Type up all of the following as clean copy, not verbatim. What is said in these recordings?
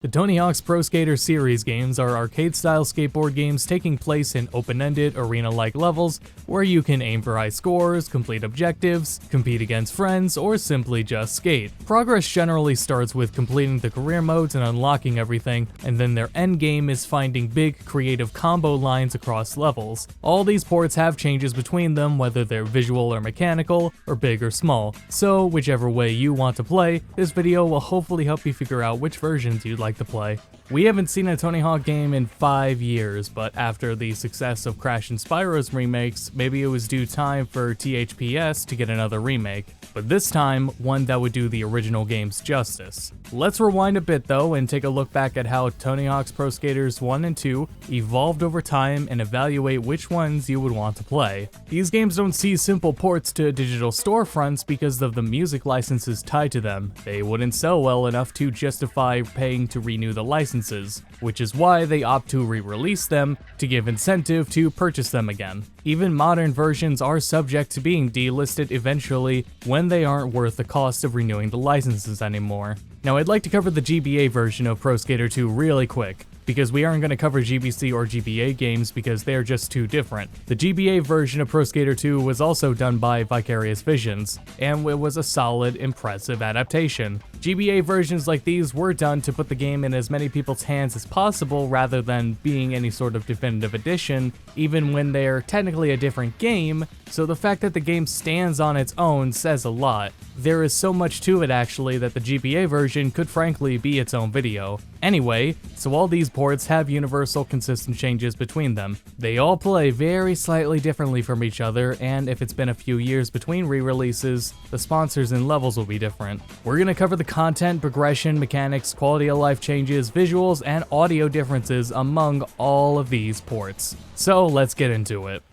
The Tony Hawk's Pro Skater series games are arcade-style skateboard games taking place in open-ended, arena-like levels where you can aim for high scores, complete objectives, compete against friends, or simply just skate. Progress generally starts with completing the career modes and unlocking everything, and then their end game is finding big, creative combo lines across levels. All these ports have changes between them, whether they're visual or mechanical, or big or small. So, whichever way you want to play, this video will hopefully help you figure out which versions you'd like to play. We haven't seen a Tony Hawk game in 5 years, but after the success of Crash and Spyro's remakes, maybe it was due time for THPS to get another remake, but this time, one that would do the original games justice. Let's rewind a bit though and take a look back at how Tony Hawk's Pro Skaters 1 and 2 evolved over time and evaluate which ones you would want to play. These games don't see simple ports to digital storefronts because of the music licenses tied to them. They wouldn't sell well enough to justify paying to renew the licenses, which is why they opt to re-release them to give incentive to purchase them again. Even modern versions are subject to being delisted eventually when they aren't worth the cost of renewing the licenses anymore. Now I'd like to cover the GBA version of Pro Skater 2 really quick, because we aren't going to cover GBC or GBA games because they're just too different. The GBA version of Pro Skater 2 was also done by Vicarious Visions, and it was a solid, impressive adaptation. GBA versions like these were done to put the game in as many people's hands as possible rather than being any sort of definitive edition, even when they're technically a different game, so the fact that the game stands on its own says a lot. There is so much to it actually that the GBA version could frankly be its own video. Anyway, so all these ports have universal consistent changes between them. They all play very slightly differently from each other, and if it's been a few years between re-releases, the sponsors and levels will be different. We're gonna cover the content, progression, mechanics, quality of life changes, visuals, and audio differences among all of these ports. So let's get into it.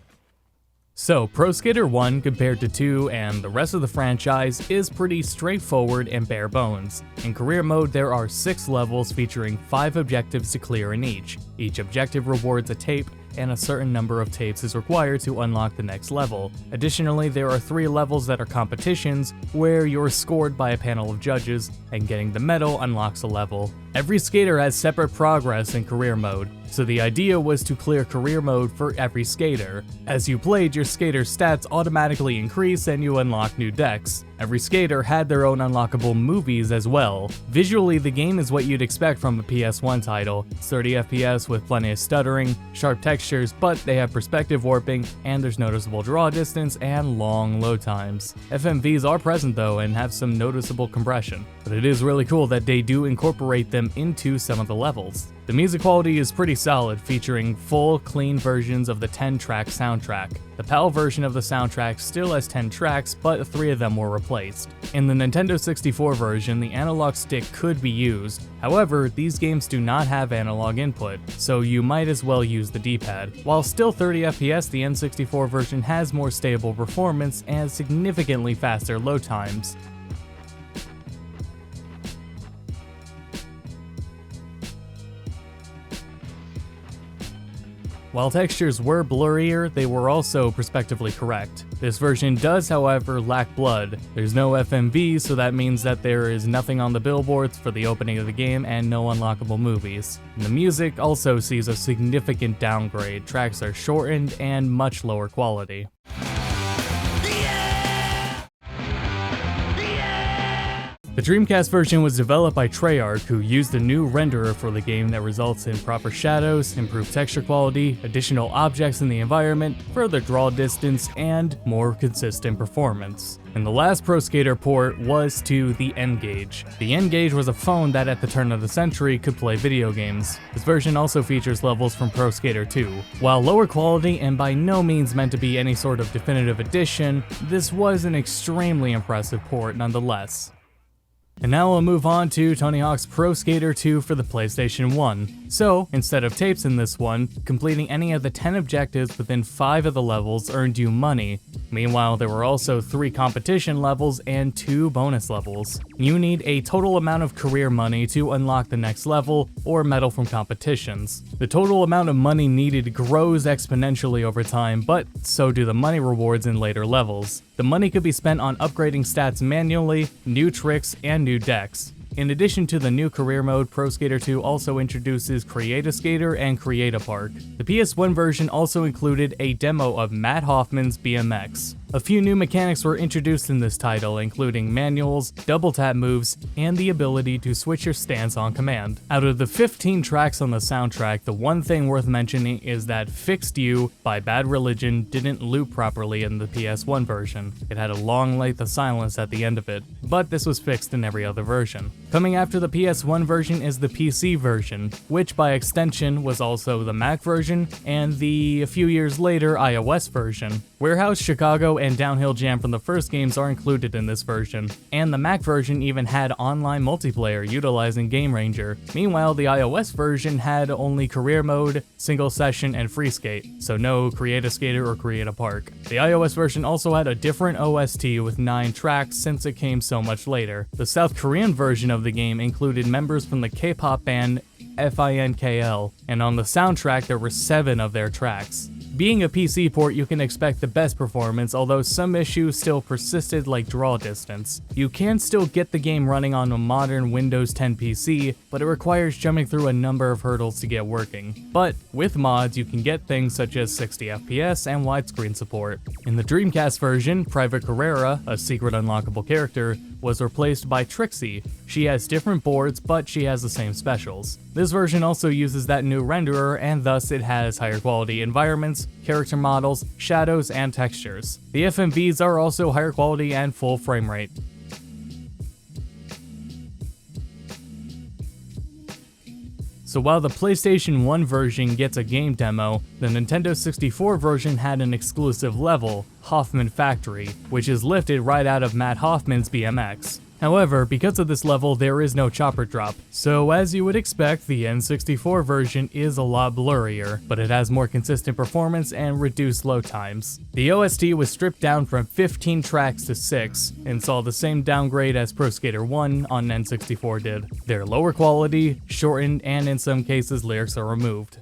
So, Pro Skater 1 compared to 2 and the rest of the franchise is pretty straightforward and bare bones. In career mode, there are 6 levels featuring 5 objectives to clear in each. Each objective rewards a tape, and a certain number of tapes is required to unlock the next level. Additionally, there are 3 levels that are competitions, where you're scored by a panel of judges, and getting the medal unlocks a level. Every skater has separate progress in career mode, so the idea was to clear career mode for every skater. As you played, your skater's stats automatically increase and you unlock new decks. Every skater had their own unlockable movies as well. Visually, the game is what you'd expect from a PS1 title. It's 30 FPS with plenty of stuttering, sharp textures, but they have perspective warping, and there's noticeable draw distance and long load times. FMVs are present though and have some noticeable compression, but it is really cool that they do incorporate them into some of the levels. The music quality is pretty solid, featuring full, clean versions of the 10-track soundtrack. The PAL version of the soundtrack still has 10 tracks, but 3 of them were replaced. In the Nintendo 64 version, the analog stick could be used. However, these games do not have analog input, so you might as well use the D-pad. While still 30 FPS, the N64 version has more stable performance and significantly faster load times. While textures were blurrier, they were also perspectively correct. This version does, however, lack blood. There's no FMV, so that means that there is nothing on the billboards for the opening of the game and no unlockable movies. And the music also sees a significant downgrade. Tracks are shortened and much lower quality. The Dreamcast version was developed by Treyarch, who used a new renderer for the game that results in proper shadows, improved texture quality, additional objects in the environment, further draw distance, and more consistent performance. And the last Pro Skater port was to the N-Gage. The N-Gage was a phone that at the turn of the century could play video games. This version also features levels from Pro Skater 2. While lower quality and by no means meant to be any sort of definitive edition, this was an extremely impressive port nonetheless. And now we'll move on to Tony Hawk's Pro Skater 2 for the PlayStation 1. So, instead of tapes in this one, completing any of the 10 objectives within 5 of the levels earned you money. Meanwhile, there were also 3 competition levels and 2 bonus levels. You need a total amount of career money to unlock the next level or medal from competitions. The total amount of money needed grows exponentially over time, but so do the money rewards in later levels. The money could be spent on upgrading stats manually, new tricks, and new decks. In addition to the new career mode, Pro Skater 2 also introduces Create-A-Skater and Create-A-Park. The PS1 version also included a demo of Matt Hoffman's BMX. A few new mechanics were introduced in this title, including manuals, double tap moves, and the ability to switch your stance on command. Out of the 15 tracks on the soundtrack, the one thing worth mentioning is that Fixed You by Bad Religion didn't loop properly in the PS1 version. It had a long length of silence at the end of it, but this was fixed in every other version. Coming after the PS1 version is the PC version, which by extension was also the Mac version and the, a few years later, iOS version. Warehouse, Chicago, and Downhill Jam from the first games are included in this version, and the Mac version even had online multiplayer utilizing Game Ranger. Meanwhile, the iOS version had only career mode, single session, and free skate, so no Create-A-Skater or Create-A-Park. The iOS version also had a different OST with 9 tracks since it came so much later. The South Korean version of the game included members from the K-pop band FINKL, and on the soundtrack there were 7 of their tracks. Being a PC port, you can expect the best performance, although some issues still persisted like draw distance. You can still get the game running on a modern Windows 10 PC, but it requires jumping through a number of hurdles to get working. But with mods, you can get things such as 60 FPS and widescreen support. In the Dreamcast version, Private Carrera, a secret unlockable character, was replaced by Trixie. She has different boards, but she has the same specials. This version also uses that new renderer, and thus it has higher quality environments, character models, shadows, and textures. The FMVs are also higher quality and full frame rate. So while the PlayStation 1 version gets a game demo, the Nintendo 64 version had an exclusive level, Hoffman Factory, which is lifted right out of Matt Hoffman's BMX. However, because of this level, there is no chopper drop, so as you would expect, the N64 version is a lot blurrier, but it has more consistent performance and reduced load times. The OST was stripped down from 15 tracks to 6, and saw the same downgrade as Pro Skater 1 on N64 did. They're lower quality, shortened, and in some cases lyrics are removed.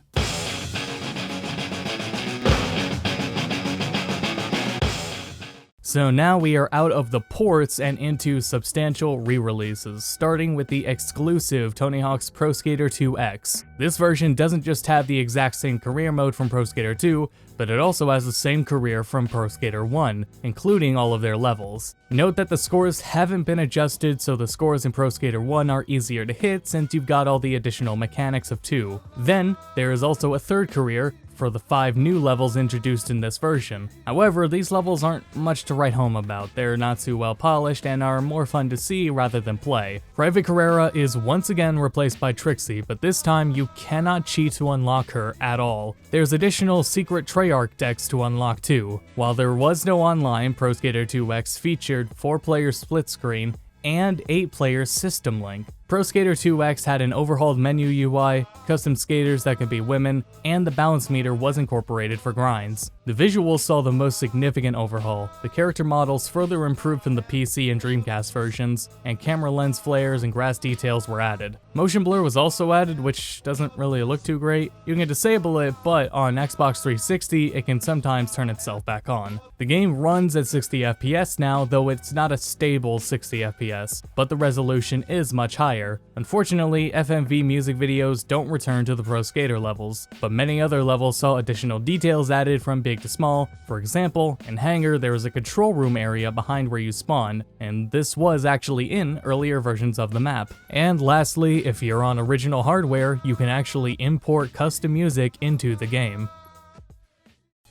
So now we are out of the ports and into substantial re-releases, starting with the exclusive Tony Hawk's Pro Skater 2X. This version doesn't just have the exact same career mode from Pro Skater 2, but it also has the same career from Pro Skater 1, including all of their levels. Note that the scores haven't been adjusted, so the scores in Pro Skater 1 are easier to hit since you've got all the additional mechanics of 2. Then, there is also a third career for the 5 new levels introduced in this version. However, these levels aren't much to write home about. They're not too well polished and are more fun to see rather than play. Private Carrera is once again replaced by Trixie, but this time you cannot cheat to unlock her at all. There's additional secret Treyarch decks to unlock too. While there was no online, Pro Skater 2X featured 4-player split screen and 8-player system link. Pro Skater 2X had an overhauled menu UI, custom skaters that could be women, and the balance meter was incorporated for grinds. The visuals saw the most significant overhaul. The character models further improved from the PC and Dreamcast versions, and camera lens flares and grass details were added. Motion blur was also added, which doesn't really look too great. You can disable it, but on Xbox 360, it can sometimes turn itself back on. The game runs at 60 FPS now, though it's not a stable 60 FPS, but the resolution is much higher. Unfortunately, FMV music videos don't return to the Pro Skater levels, but many other levels saw additional details added from big to small. For example, in Hangar there was a control room area behind where you spawn, and this was actually in earlier versions of the map. And lastly, if you're on original hardware, you can actually import custom music into the game.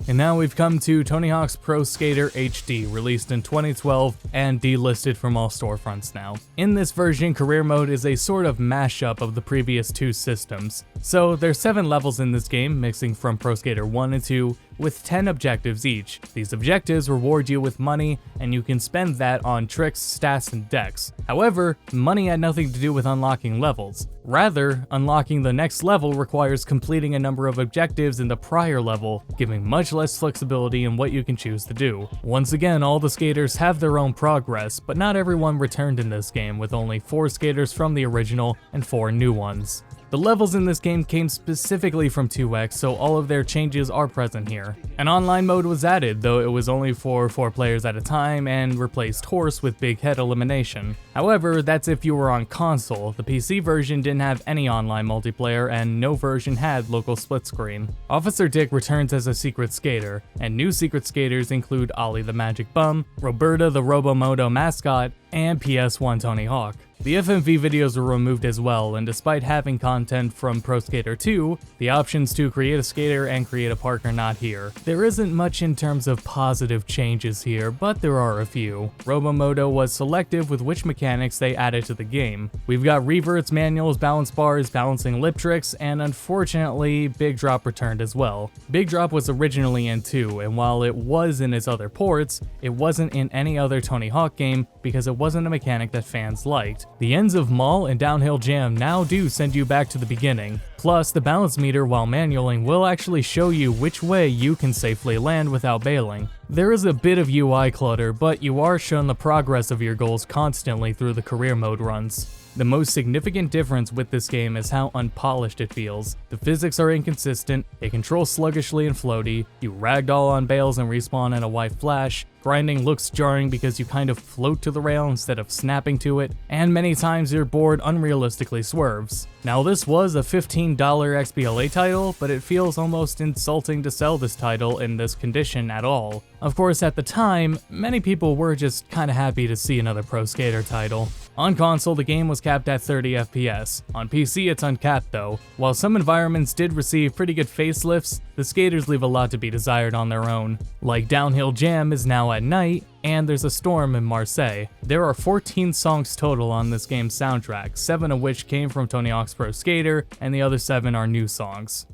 And now we've come to Tony Hawk's Pro Skater HD, released in 2012 and delisted from all storefronts now. In this version, career mode is a sort of mashup of the previous 2 systems. So there's 7 levels in this game, mixing from Pro Skater 1 and 2, with 10 objectives each. These objectives reward you with money, and you can spend that on tricks, stats, and decks. However, money had nothing to do with unlocking levels. Rather, unlocking the next level requires completing a number of objectives in the prior level, giving much less flexibility in what you can choose to do. Once again, all the skaters have their own progress, but not everyone returned in this game, with only 4 skaters from the original and 4 new ones. The levels in this game came specifically from 2X, so all of their changes are present here. An online mode was added, though it was only for 4 players at a time and replaced Horse with Big Head elimination. However, that's if you were on console. The PC version didn't have any online multiplayer and no version had local split screen. Officer Dick returns as a secret skater, and new secret skaters include Ollie the Magic Bum, Roberta the Robomoto mascot, and PS1 Tony Hawk. The FMV videos were removed as well, and despite having content from Pro Skater 2, the options to create a skater and create a park are not here. There isn't much in terms of positive changes here, but there are a few. Robomoto was selective with which mechanics they added to the game. We've got reverts, manuals, balance bars, balancing lip tricks, and unfortunately, Big Drop returned as well. Big Drop was originally in 2, and while it was in its other ports, it wasn't in any other Tony Hawk game because it wasn't a mechanic that fans liked. The ends of Mall and Downhill Jam now do send you back to the beginning. Plus, the balance meter while manualing will actually show you which way you can safely land without bailing. There is a bit of UI clutter, but you are shown the progress of your goals constantly through the career mode runs. The most significant difference with this game is how unpolished it feels. The physics are inconsistent, it controls sluggishly and floaty, you ragdoll on bales and respawn in a white flash, grinding looks jarring because you kind of float to the rail instead of snapping to it, and many times your board unrealistically swerves. Now this was a $15 XBLA title, but it feels almost insulting to sell this title in this condition at all. Of course, at the time, many people were just kinda happy to see another Pro Skater title. On console, the game was capped at 30 FPS. On PC, it's uncapped though. While some environments did receive pretty good facelifts, the skaters leave a lot to be desired on their own. Like Downhill Jam is now at night, and there's a storm in Marseille. There are 14 songs total on this game's soundtrack, 7 of which came from Tony Hawk's Pro Skater, and the other 7 are new songs.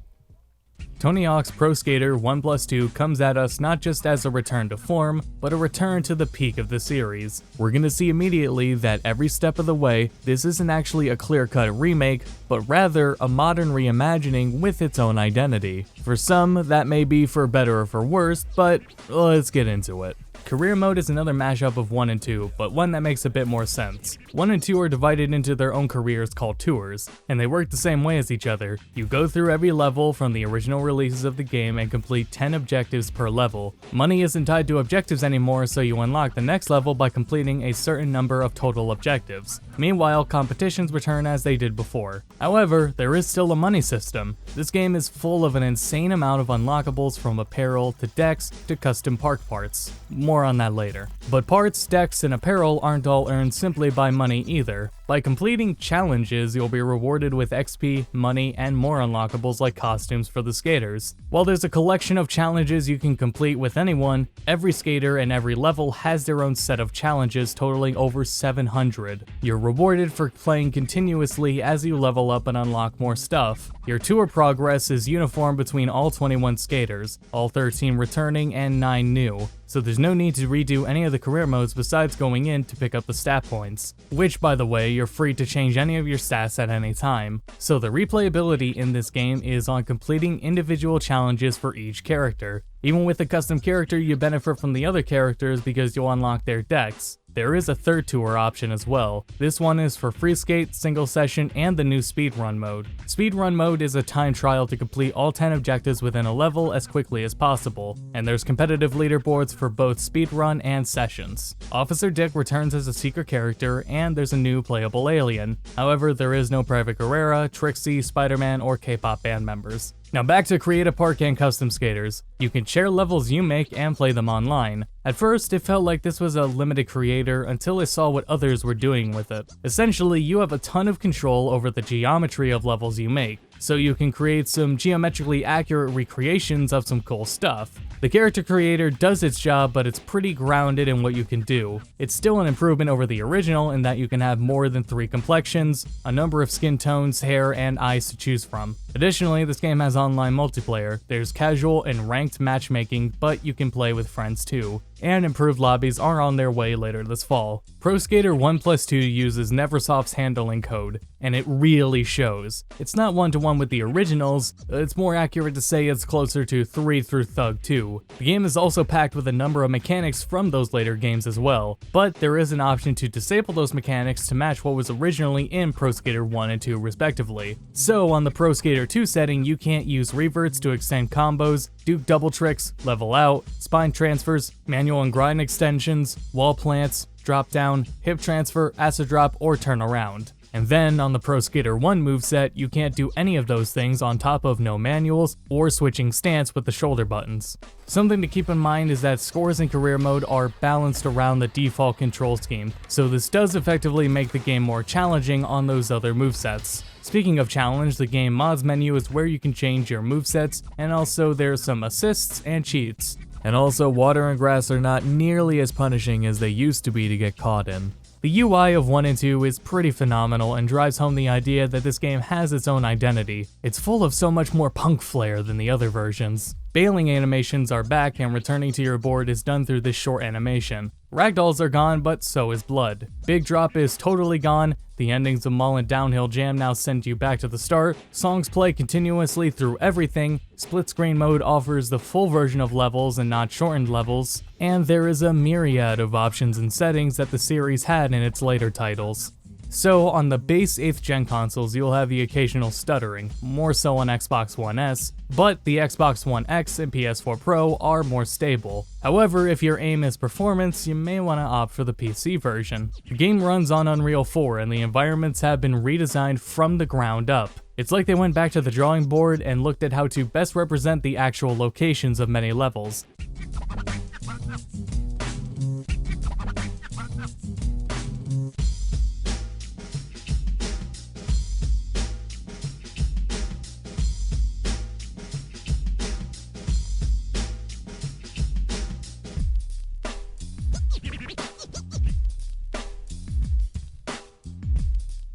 Tony Hawk's Pro Skater 1+2 comes at us not just as a return to form, but a return to the peak of the series. We're gonna see immediately that every step of the way, this isn't actually a clear-cut remake, but rather a modern reimagining with its own identity. For some, that may be for better or for worse, but let's get into it. Career mode is another mashup of 1 and 2, but one that makes a bit more sense. 1 and 2 are divided into their own careers called tours, and they work the same way as each other. You go through every level from the original releases of the game and complete 10 objectives per level. Money isn't tied to objectives anymore, so you unlock the next level by completing a certain number of total objectives. Meanwhile, competitions return as they did before. However, there is still a money system. This game is full of an insane amount of unlockables from apparel to decks to custom park parts. More on that later. But parts, decks, and apparel aren't all earned simply by money either. By completing challenges, you'll be rewarded with XP, money, and more unlockables like costumes for the skaters. While there's a collection of challenges you can complete with anyone, every skater and every level has their own set of challenges totaling over 700. You're rewarded for playing continuously as you level up and unlock more stuff. Your tour progress is uniform between all 21 skaters, all 13 returning and 9 new. So there's no need to redo any of the career modes besides going in to pick up the stat points, which by the way, you're free to change any of your stats at any time. So the replayability in this game is on completing individual challenges for each character. Even with a custom character, you benefit from the other characters because you'll unlock their decks. There is a third tour option as well. This one is for free skate, single session, and the new speedrun mode. Speedrun mode is a time trial to complete all 10 objectives within a level as quickly as possible, and there's competitive leaderboards for both speedrun and sessions. Officer Dick returns as a secret character, and there's a new playable alien. However, there is no Private Guerrera, Trixie, Spider-Man, or K-pop band members. Now back to Create a Park and Custom Skaters. You can share levels you make and play them online. At first, it felt like this was a limited creator until I saw what others were doing with it. Essentially, you have a ton of control over the geometry of levels you make, so you can create some geometrically accurate recreations of some cool stuff. The character creator does its job, but it's pretty grounded in what you can do. It's still an improvement over the original in that you can have more than 3 complexions, a number of skin tones, hair, and eyes to choose from. Additionally, this game has online multiplayer. There's casual and ranked matchmaking, but you can play with friends too. and improved lobbies are on their way later this fall. Pro Skater 1+2 uses Neversoft's handling code, and it really shows. It's not one-to-one with the originals, it's more accurate to say it's closer to 3 through Thug 2. The game is also packed with a number of mechanics from those later games as well, but there is an option to disable those mechanics to match what was originally in Pro Skater 1 and 2 respectively. So on the Pro Skater 2 setting, you can't use reverts to extend combos, Duke double tricks, level out, spine transfers, manual and grind extensions, wall plants, drop down, hip transfer, acid drop, or turn around. And then on the Pro Skater 1 moveset, you can't do any of those things on top of no manuals or switching stance with the shoulder buttons. Something to keep in mind is that scores in career mode are balanced around the default control scheme, so this does effectively make the game more challenging on those other movesets. Speaking of challenge, the game mods menu is where you can change your movesets, and also there's some assists and cheats. And also, water and grass are not nearly as punishing as they used to be to get caught in. The UI of 1 and 2 is pretty phenomenal and drives home the idea that this game has its own identity. It's full of so much more punk flair than the other versions. Bailing animations are back, and returning to your board is done through this short animation. Ragdolls are gone, but so is blood. Big drop is totally gone. The endings of Mullen Downhill Jam now send you back to the start. Songs play continuously through everything. Split screen mode offers the full version of levels and not shortened levels. And there is a myriad of options and settings that the series had in its later titles. So on the base 8th gen consoles, you'll have the occasional stuttering, more so on Xbox One S, but the Xbox One X and PS4 Pro are more stable. However, if your aim is performance, you may want to opt for the PC version. The game runs on Unreal 4 and the environments have been redesigned from the ground up. It's like they went back to the drawing board and looked at how to best represent the actual locations of many levels.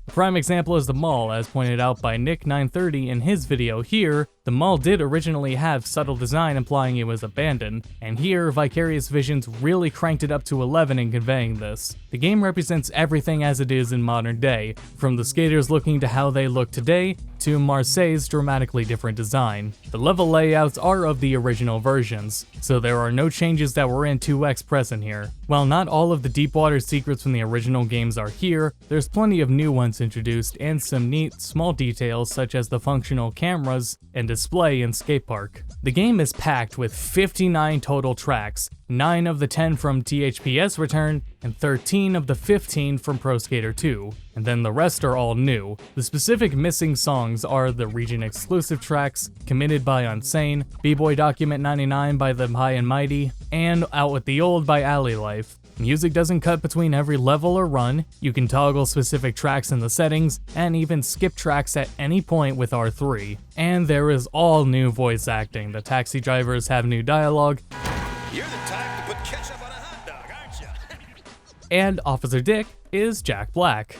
Prime example is the mall, as pointed out by Nick930 in his video here. The mall did originally have subtle design implying it was abandoned, and here Vicarious Visions really cranked it up to 11 in conveying this. The game represents everything as it is in modern day, from the skaters looking to how they look today, to Marseille's dramatically different design. The level layouts are of the original versions, so there are no changes that were in 2X present here. While not all of the Deepwater secrets from the original games are here, there's plenty of new ones introduced and some neat, small details such as the functional cameras and display in Skate Park. The game is packed with 59 total tracks, 9 of the 10 from THPS return, and 13 of the 15 from Pro Skater 2, and then the rest are all new. The specific missing songs are the region exclusive tracks, Committed by Unsane, B-Boy Document 99 by the High and Mighty, and Out with the Old by Alley Life. Music doesn't cut between every level or run, you can toggle specific tracks in the settings, and even skip tracks at any point with R3. And there is all new voice acting. The taxi drivers have new dialogue. You're the type to put ketchup on a hot dog, aren't you? And Officer Dick is Jack Black.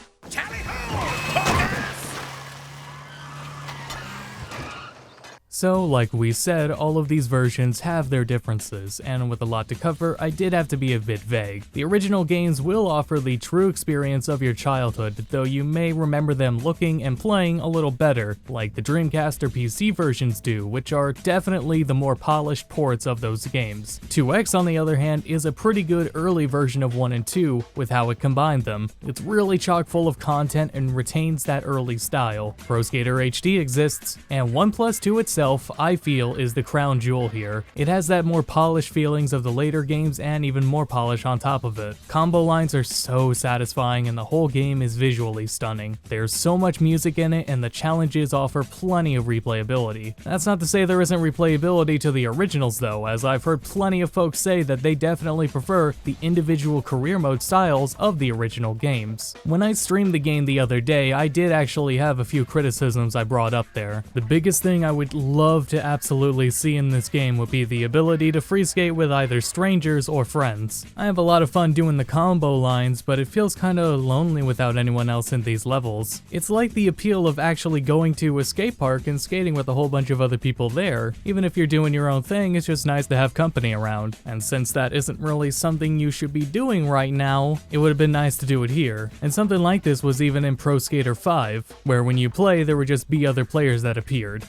So, like we said, all of these versions have their differences, and with a lot to cover, I did have to be a bit vague. The original games will offer the true experience of your childhood, though you may remember them looking and playing a little better, like the Dreamcast or PC versions do, which are definitely the more polished ports of those games. 2X, on the other hand, is a pretty good early version of 1 and 2 with how it combined them. It's really chock full of content and retains that early style. Pro Skater HD exists, and 1+2 itself, I feel, is the crown jewel here. It has that more polished feelings of the later games and even more polish on top of it. Combo lines are so satisfying and the whole game is visually stunning. There's so much music in it and the challenges offer plenty of replayability. That's not to say there isn't replayability to the originals though, as I've heard plenty of folks say that they definitely prefer the individual career mode styles of the original games. When I streamed the game the other day, I did actually have a few criticisms I brought up there. The biggest thing I would love to absolutely see in this game would be the ability to free skate with either strangers or friends. I have a lot of fun doing the combo lines, but it feels kinda lonely without anyone else in these levels. It's like the appeal of actually going to a skate park and skating with a whole bunch of other people there. Even if you're doing your own thing, it's just nice to have company around. And since that isn't really something you should be doing right now, it would have been nice to do it here. And something like this was even in Pro Skater 5, where when you play, there would just be other players that appeared.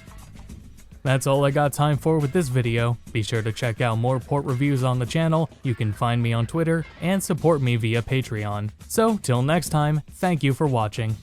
That's all I got time for with this video. Be sure to check out more port reviews on the channel, you can find me on Twitter, and support me via Patreon. So, till next time, thank you for watching.